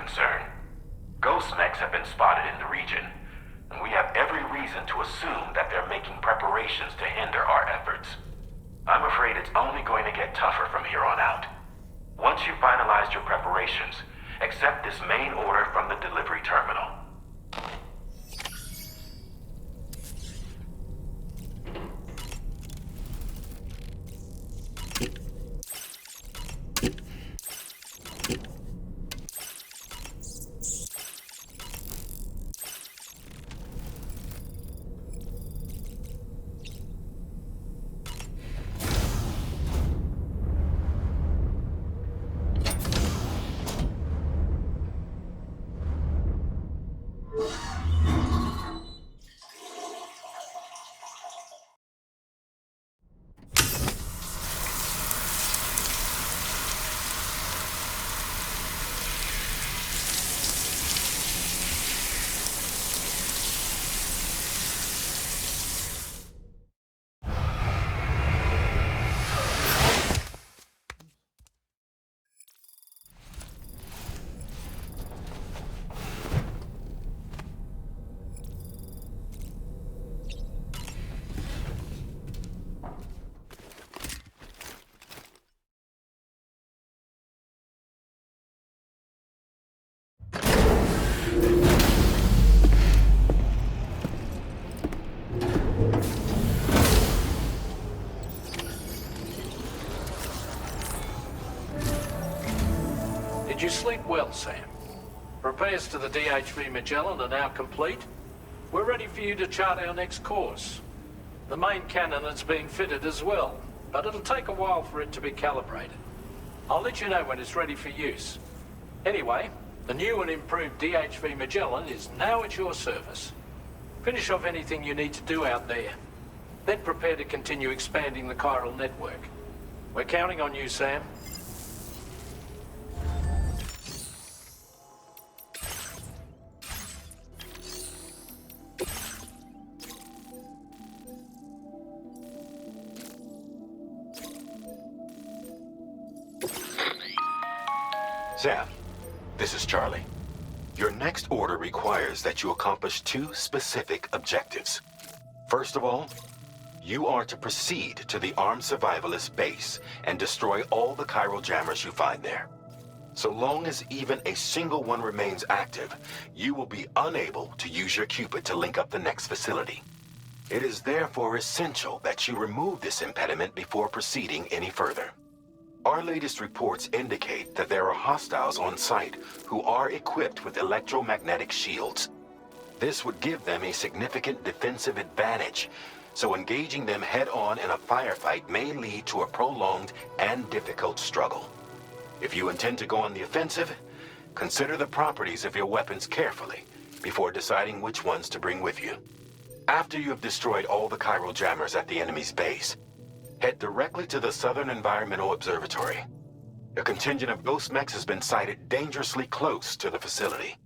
concern. Ghost mechs have been spotted in the region, and we have every reason to assume that they're making preparations to hinder our efforts. I'm afraid it's only going to get tougher from here on out. Once you've finalized your preparations, accept this main order from the delivery terminal. Did you sleep well, Sam? Repairs to the DHV Magellan are now complete. We're ready for you to chart our next course. The main cannon is being fitted as well, but it'll take a while for it to be calibrated. I'll let you know when it's ready for use. Anyway, the new and improved DHV Magellan is now at your service. Finish off anything you need to do out there. Then prepare to continue expanding the chiral network. We're counting on you, Sam. Sam, this is Charlie. Your next order requires that you accomplish two specific objectives. First of all, you are to proceed to the armed survivalist base and destroy all the chiral jammers you find there. So long as even a single one remains active, you will be unable to use your Cupid to link up the next facility. It is therefore essential that you remove this impediment before proceeding any further. Our latest reports indicate that there are hostiles on site who are equipped with electromagnetic shields. This would give them a significant defensive advantage, so engaging them head-on in a firefight may lead to a prolonged and difficult struggle. If you intend to go on the offensive, consider the properties of your weapons carefully before deciding which ones to bring with you. After you have destroyed all the chiral jammers at the enemy's base, head directly to the Southern Environmental Observatory. A contingent of ghost mechs has been sighted dangerously close to the facility.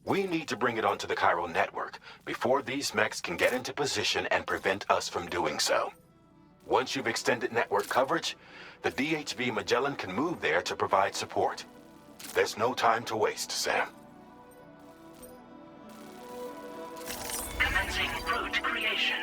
We need to bring it onto the chiral network before these mechs can get into position and prevent us from doing so. Once you've extended network coverage, the DHV Magellan can move there to provide support. There's no time to waste, Sam. Commencing route creation.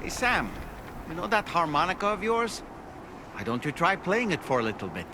Hey, Sam, you know that harmonica of yours? Why don't you try playing it for a little bit?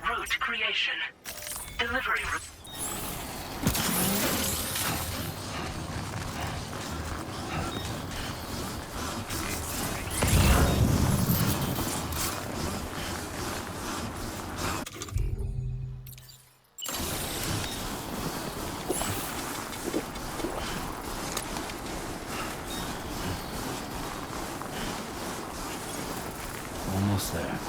Route creation. Delivery route. Almost there.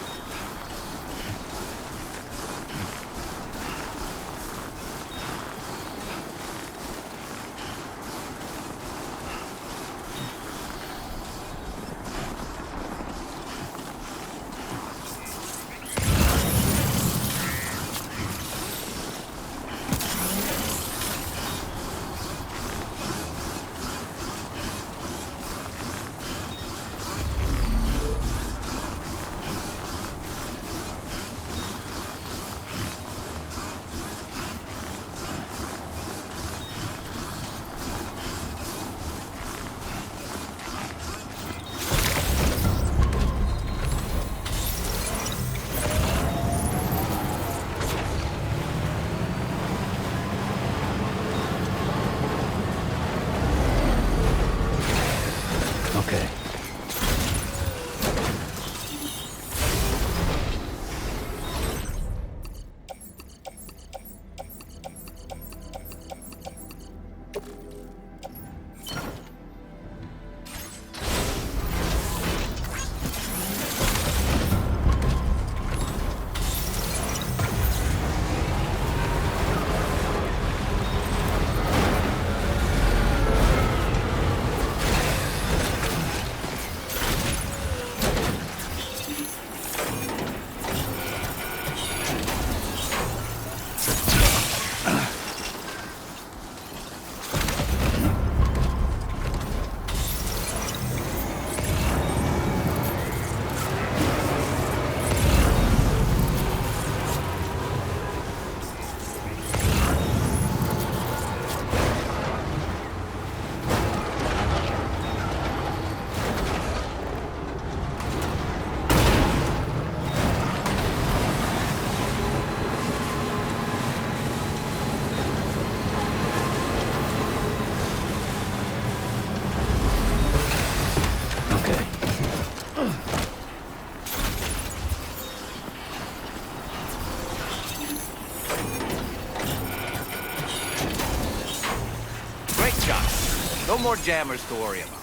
No more jammers to worry about.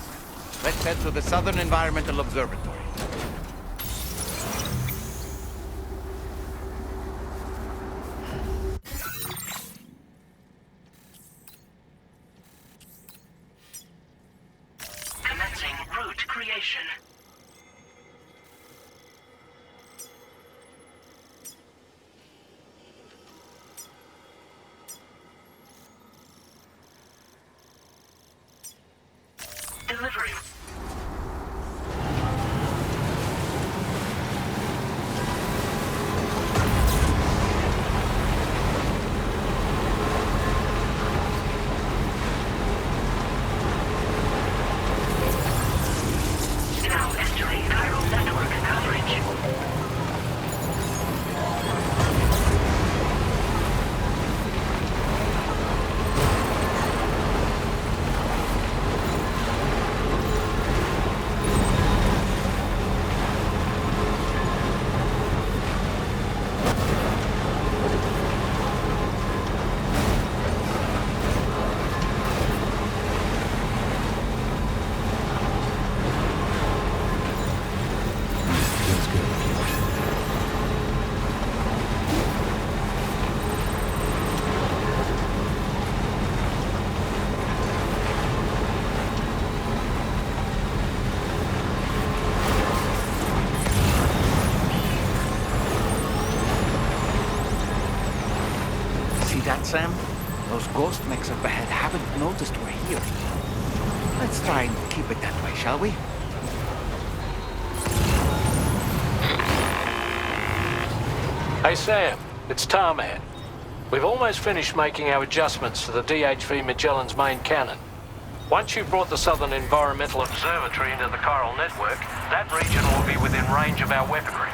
Let's head to the Southern Environmental Observatory. Commencing route creation. Delivery. that, Sam? Those ghost mechs up ahead haven't noticed we're here. Let's try and keep it that way, shall we? Hey Sam, it's Tommie. We've almost finished making our adjustments to the DHV Magellan's main cannon. Once you've brought the Southern Environmental Observatory into the Chiral network, that region will be within range of our weaponry.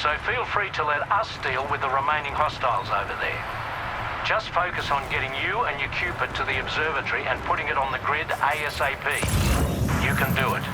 So feel free to let us deal with the remaining hostiles over there. Just focus on getting you and your Cupid to the observatory and putting it on the grid ASAP. You can do it.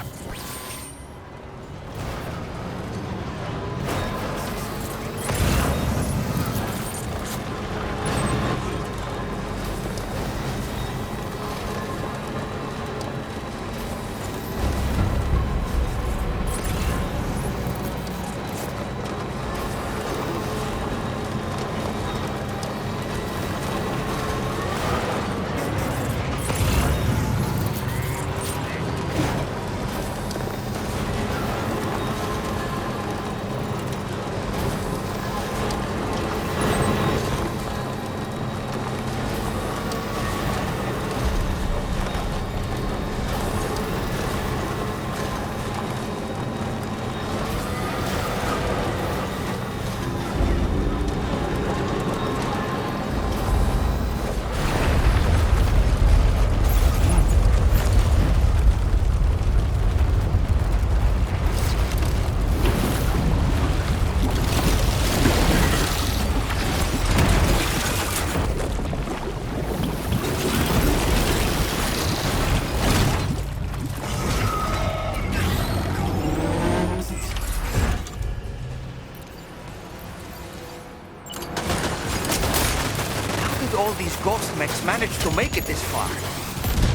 These ghost mechs managed to make it this far.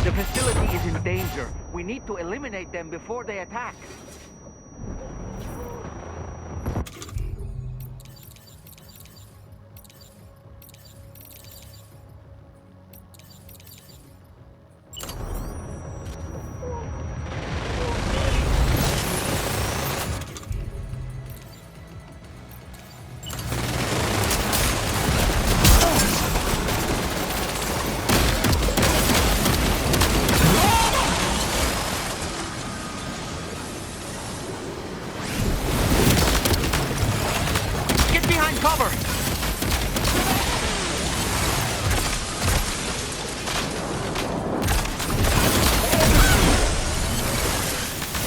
The facility is in danger. We need to eliminate them before they attack.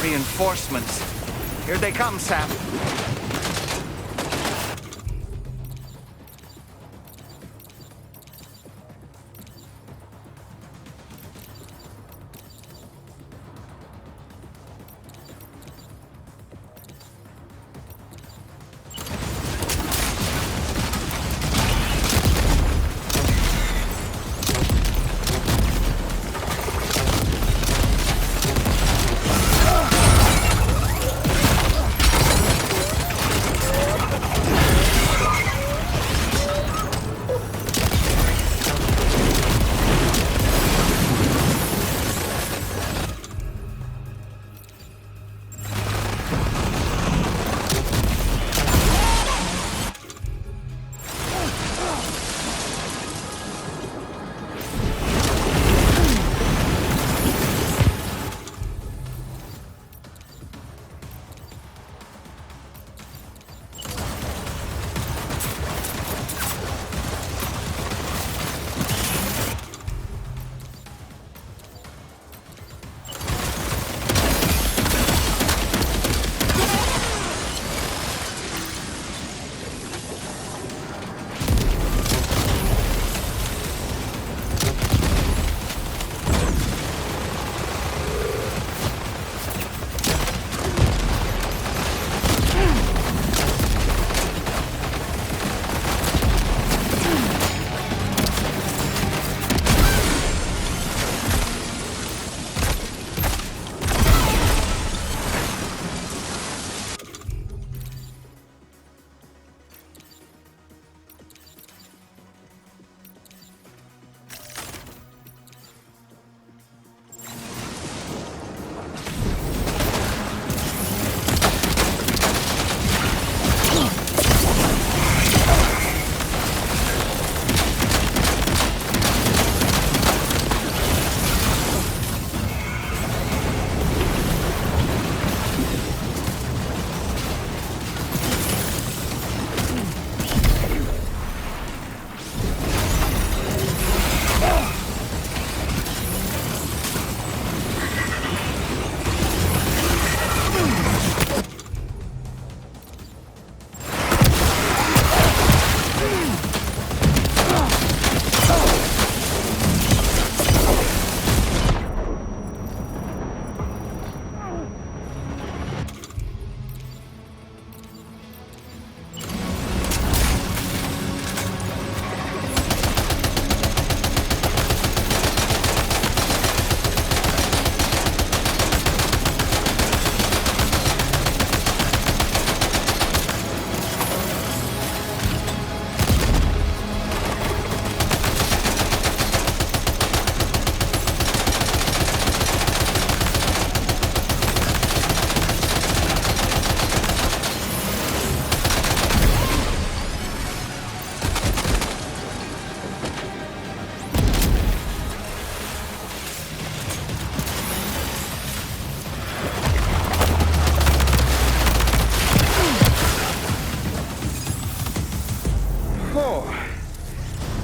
Reinforcements. Here they come, Sam.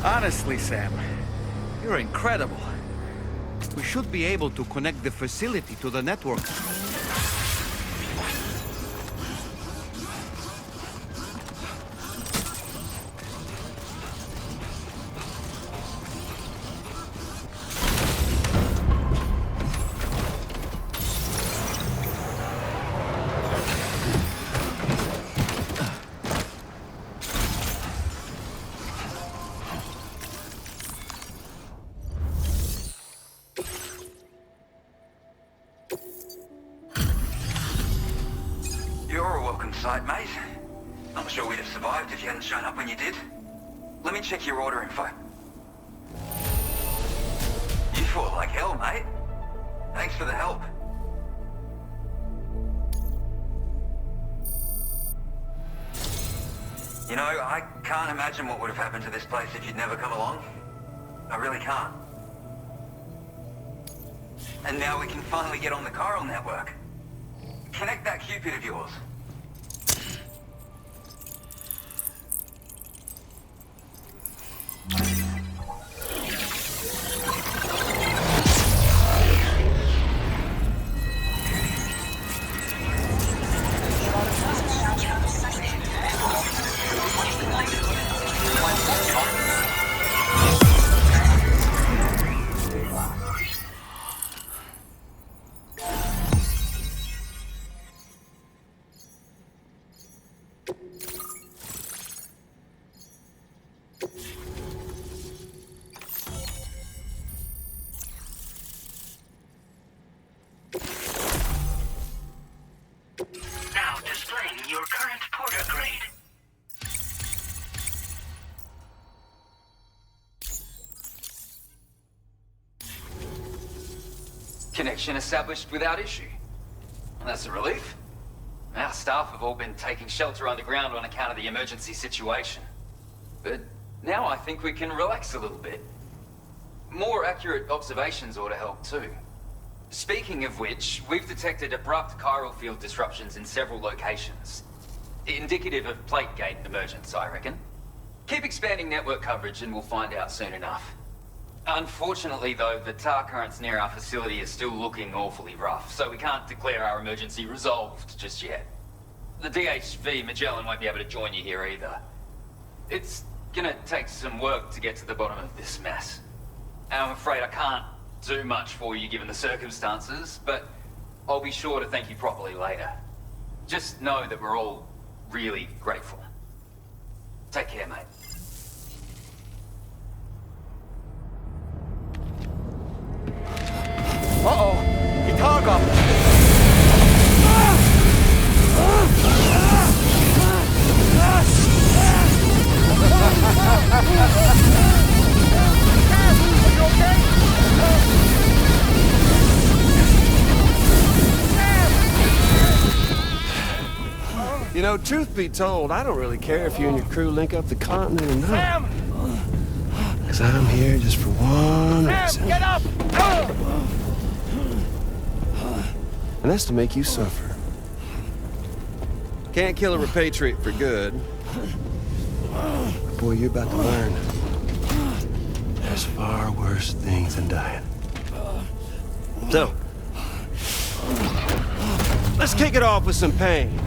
Honestly, Sam, you're incredible. We should be able to connect the facility to the network. You're a welcome sight, mate. Not sure we'd have survived if you hadn't shown up when you did. Let me check your order info. You fought like hell, mate. Thanks for the help. You know, I can't imagine what would have happened to this place if you'd never come along. I really can't. And now we can finally get on the chiral network. Connect that Cupid of yours. Now displaying your current porter grade. Connection established without issue. Well, that's a relief. Our staff have all been taking shelter underground on account of the emergency situation. But now I think we can relax a little bit. More accurate observations ought to help too. Speaking of which, we've detected abrupt chiral field disruptions in several locations. Indicative of plate gate emergence, I reckon. Keep expanding network coverage and we'll find out soon enough. Unfortunately though, the tar currents near our facility are still looking awfully rough, so we can't declare our emergency resolved just yet. The DHV Magellan won't be able to join you here either. It's gonna take some work to get to the bottom of this mess. And I'm afraid I can't do much for you given the circumstances, but I'll be sure to thank you properly later. Just know that we're all really grateful. Take care, mate. Uh-oh! Itarga! Are you okay? You know, truth be told, I don't really care if you and your crew link up the continent or not. Sam! Because I'm here just for one Sam, reason. get up! And that's to make you suffer. Can't kill a repatriate for good. But boy, you're about to learn. There's far worse things than dying. So, let's kick it off with some pain.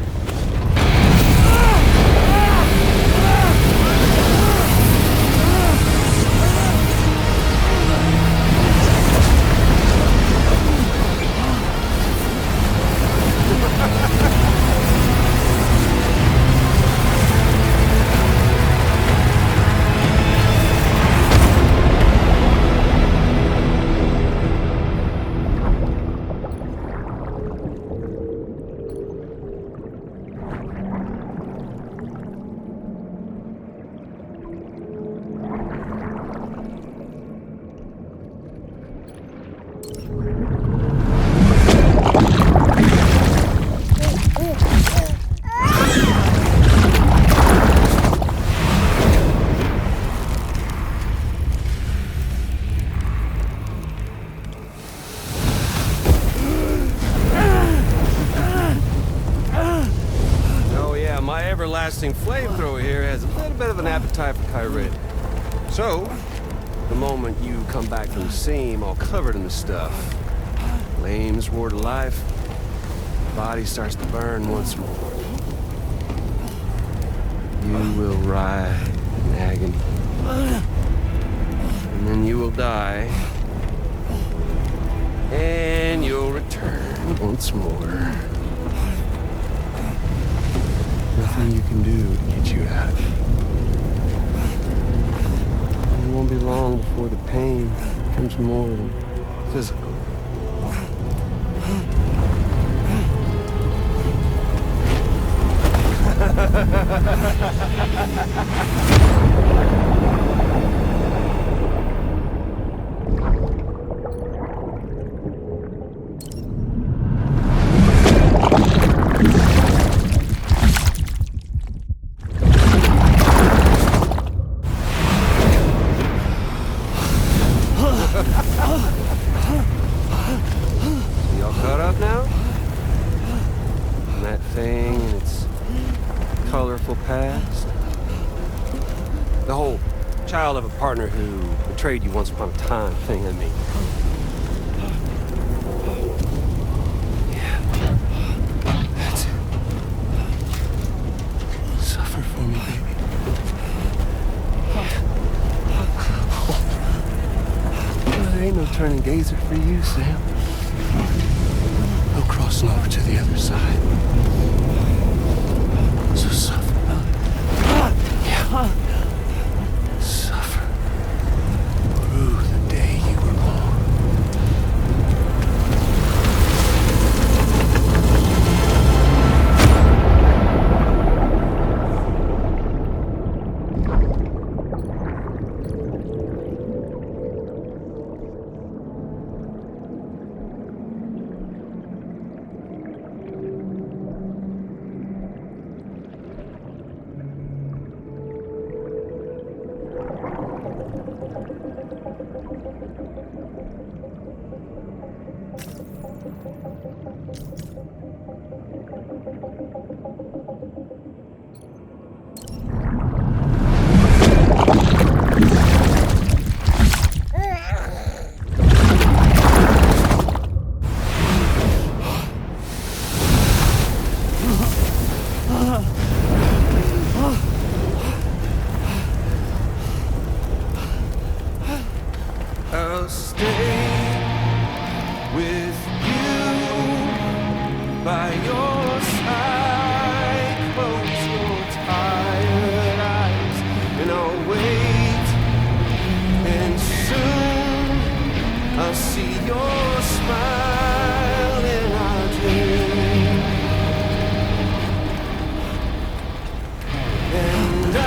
prototype for Kyrie. So, the moment you come back from the scene all covered in the stuff, flames roar to life, the body starts to burn once more. You will writhe in agony. And then you will die. And you'll return once more. Nothing you can do to get you out of it. It won't be long before the pain becomes more than physical. Y'all caught up now? And that thing and its colorful past? The whole child of a partner who betrayed you once upon a time thing, I mean. Yeah. That's it. Suffer for me, baby. There ain't no turning gazer for you, Sam. No crossing over to the other side. So suffer. Yeah. Suffer. Through the day you were born. I'll stay with you by your side. Close your tired eyes and I'll wait. And soon I'll see your smile and I'll dream. And I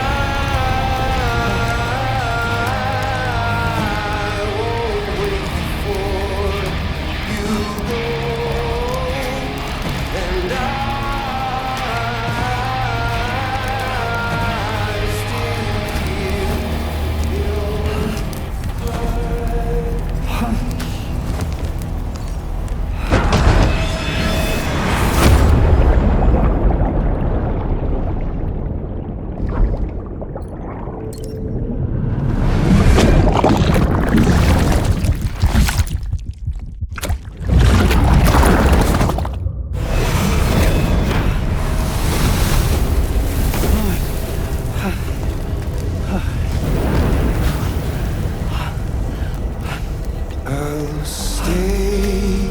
I'll stay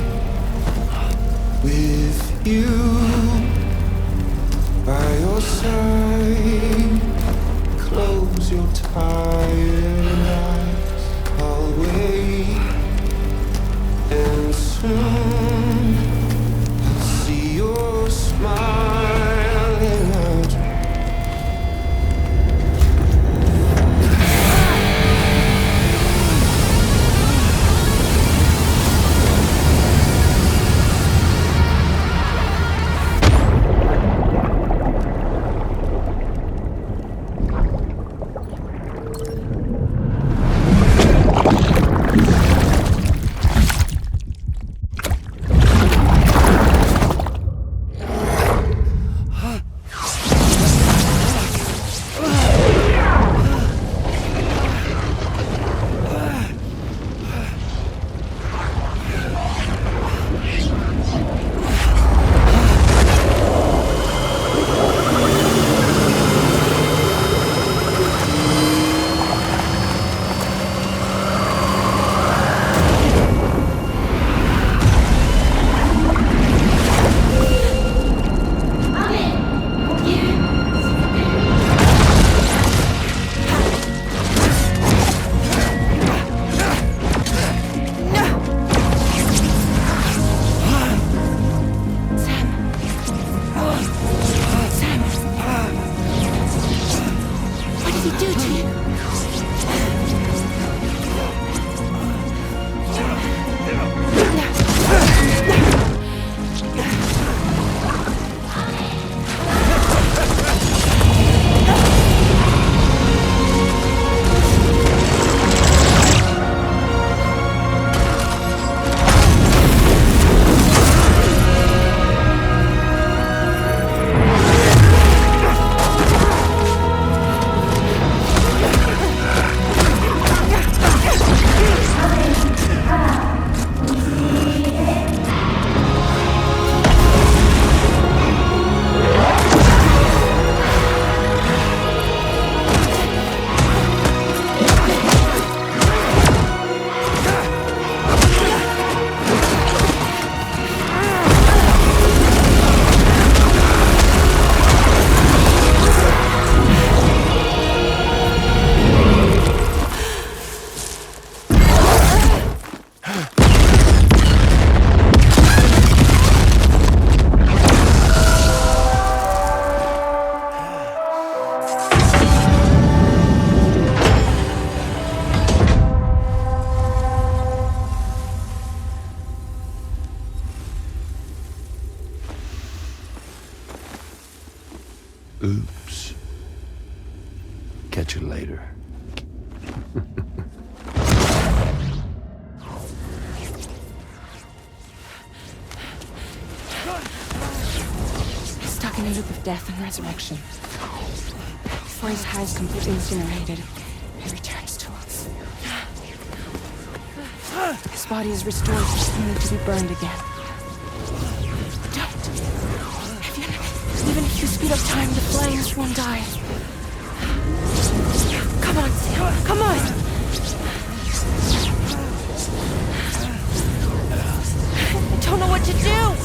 with you by your side. Close your tired eyes. I'll wait, and soon I'll see your smile and I'll dream. Oops. Catch you later. Stuck in a loop of death and resurrection. Before his hive is completely incinerated, he returns to us. His body is restored, only to be burned again. Don't! Even if you speed up time, the flames won't die. Come on, Sam. Come on! I don't know what to do!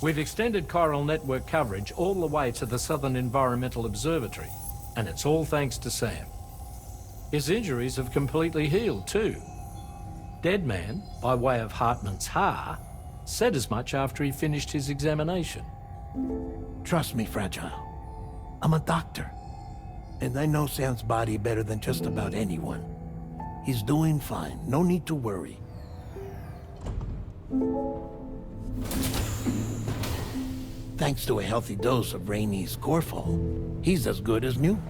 We've extended chiral network coverage all the way to the Southern Environmental Observatory, and it's all thanks to Sam. His injuries have completely healed too. Deadman, by way of Hartman's Ha, said as much after he finished his examination. Trust me, Fragile. I'm a doctor, and I know Sam's body better than just about anyone. He's doing fine, no need to worry. Thanks to a healthy dose of Rainey's Corfol, he's as good as new.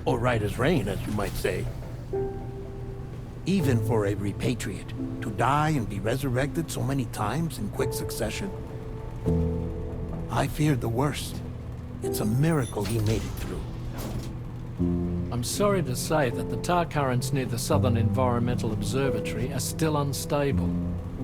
Or right as rain, as you might say. Even for a repatriate, to die and be resurrected so many times in quick succession. I feared the worst. It's a miracle he made it through. I'm sorry to say that the tar currents near the Southern Environmental Observatory are still unstable.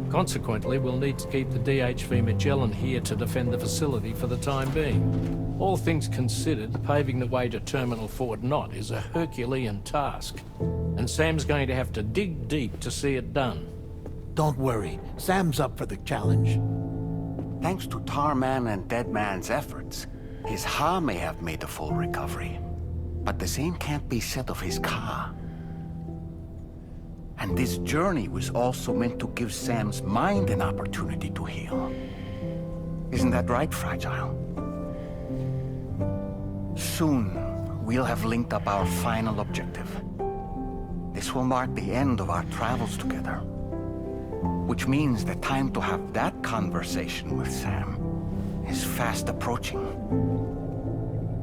Consequently, we'll need to keep the DHV Magellan here to defend the facility for the time being. All things considered, paving the way to Terminal Fort Knot is a Herculean task, and Sam's going to have to dig deep to see it done. Don't worry, Sam's up for the challenge. Thanks to Tarman and Deadman's efforts, His Ha may have made a full recovery, but the same can't be said of his Ka. And this journey was also meant to give Sam's mind an opportunity to heal. Isn't that right, Fragile? Soon, we'll have linked up our final objective. This will mark the end of our travels together. Which means the time to have that conversation with Sam is fast approaching.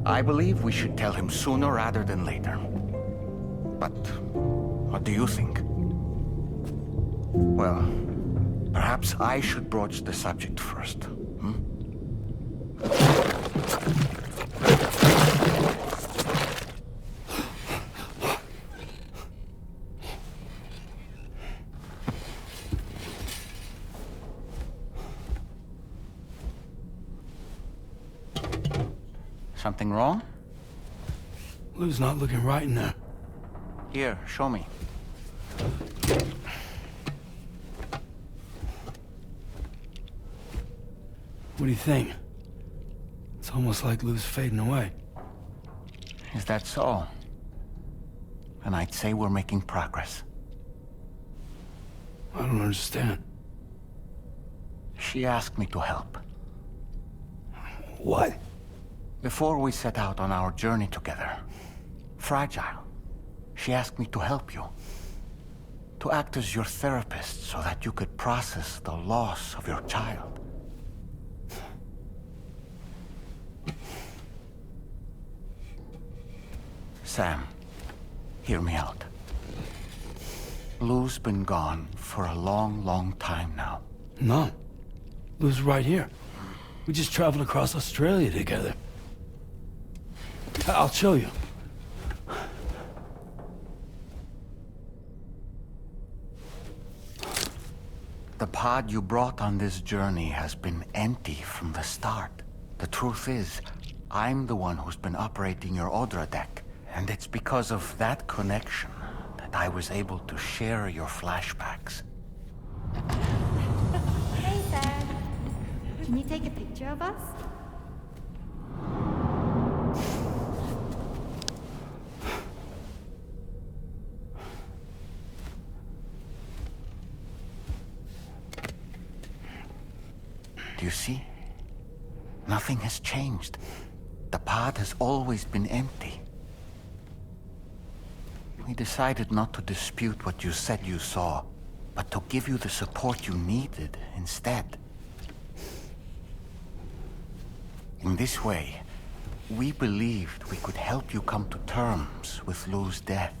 I believe we should tell him sooner rather than later. But what do you think? Well, perhaps I should broach the subject first. Something wrong? Lou's not looking right in there. Here, show me. What do you think? It's almost like Lou's fading away. Is that so? And I'd say we're making progress. I don't understand. She asked me to help. What? Before we set out on our journey together, Fragile, she asked me to help you. To act as your therapist so that you could process the loss of your child. Sam, hear me out. Lou's been gone for a long, long time now. No. Lou's right here. We just traveled across Australia together. I'll show you. The pod you brought on this journey has been empty from the start. The truth is, I'm the one who's been operating your Odra deck, and it's because of that connection that I was able to share your flashbacks. Hey, Sam. Can you take a picture of us? Do you see? Nothing has changed. The pod has always been empty. We decided not to dispute what you said you saw, but to give you the support you needed instead. In this way, we believed we could help you come to terms with Lou's death.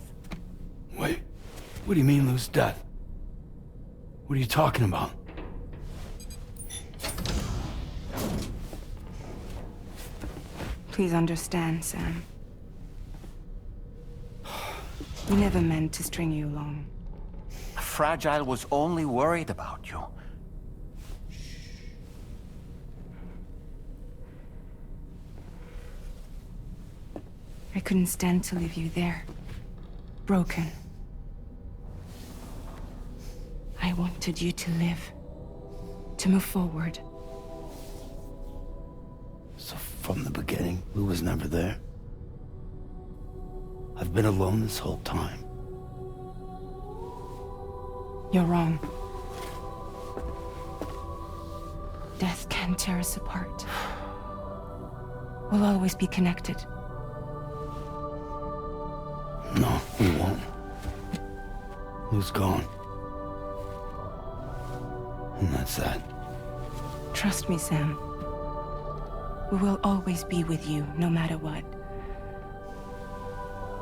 Wait, what do you mean Lou's death? What are you talking about? Please understand, Sam. We never meant to string you along. Fragile was only worried about you. I couldn't stand to leave you there. Broken. I wanted you to live. To move forward. So from the beginning, Lou was never there? I've been alone this whole time. You're wrong. Death can tear us apart. We'll always be connected. No, we won't. Lou's gone. And that's that. Trust me, Sam. We will always be with you, no matter what.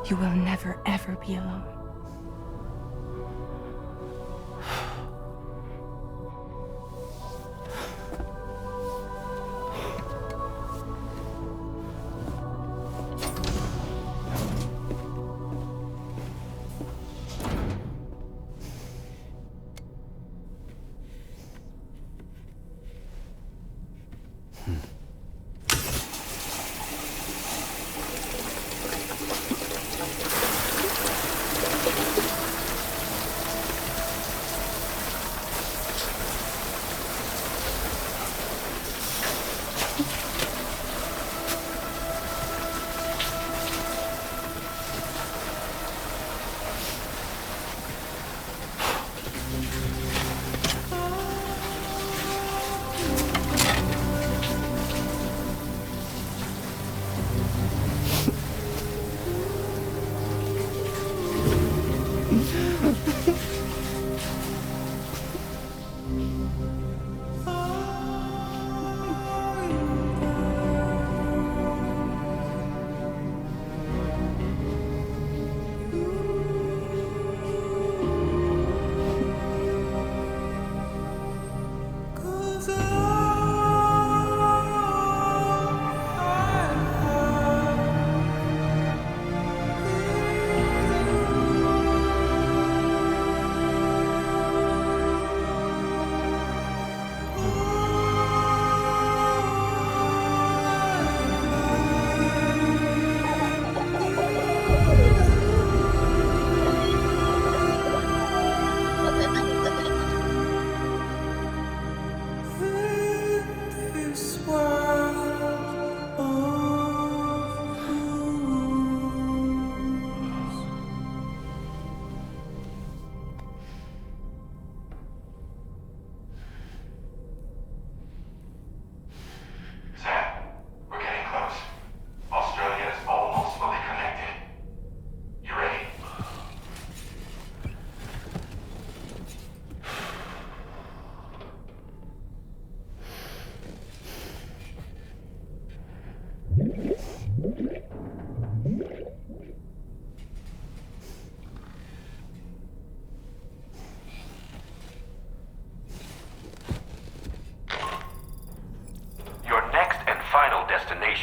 You will never, ever be alone.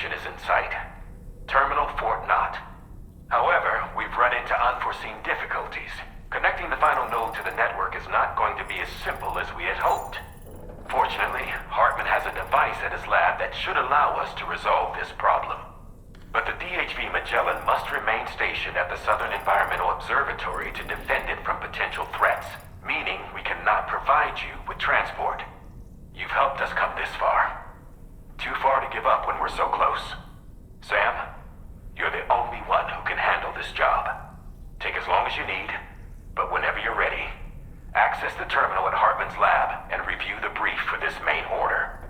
destination is in sight. Terminal Fort Knott. However, we've run into unforeseen difficulties. Connecting the final node to the network is not going to be as simple as we had hoped. Fortunately, Hartman has a device at his lab that should allow us to resolve this problem. But the DHV Magellan must remain stationed at the Southern Environmental Observatory to defend it from potential threats, meaning we cannot provide you with transport. You've helped us come this far. Too far to give up when we're so close. Sam, you're the only one who can handle this job. Take as long as you need, but whenever you're ready, access the terminal at Hartman's lab and review the brief for this main order.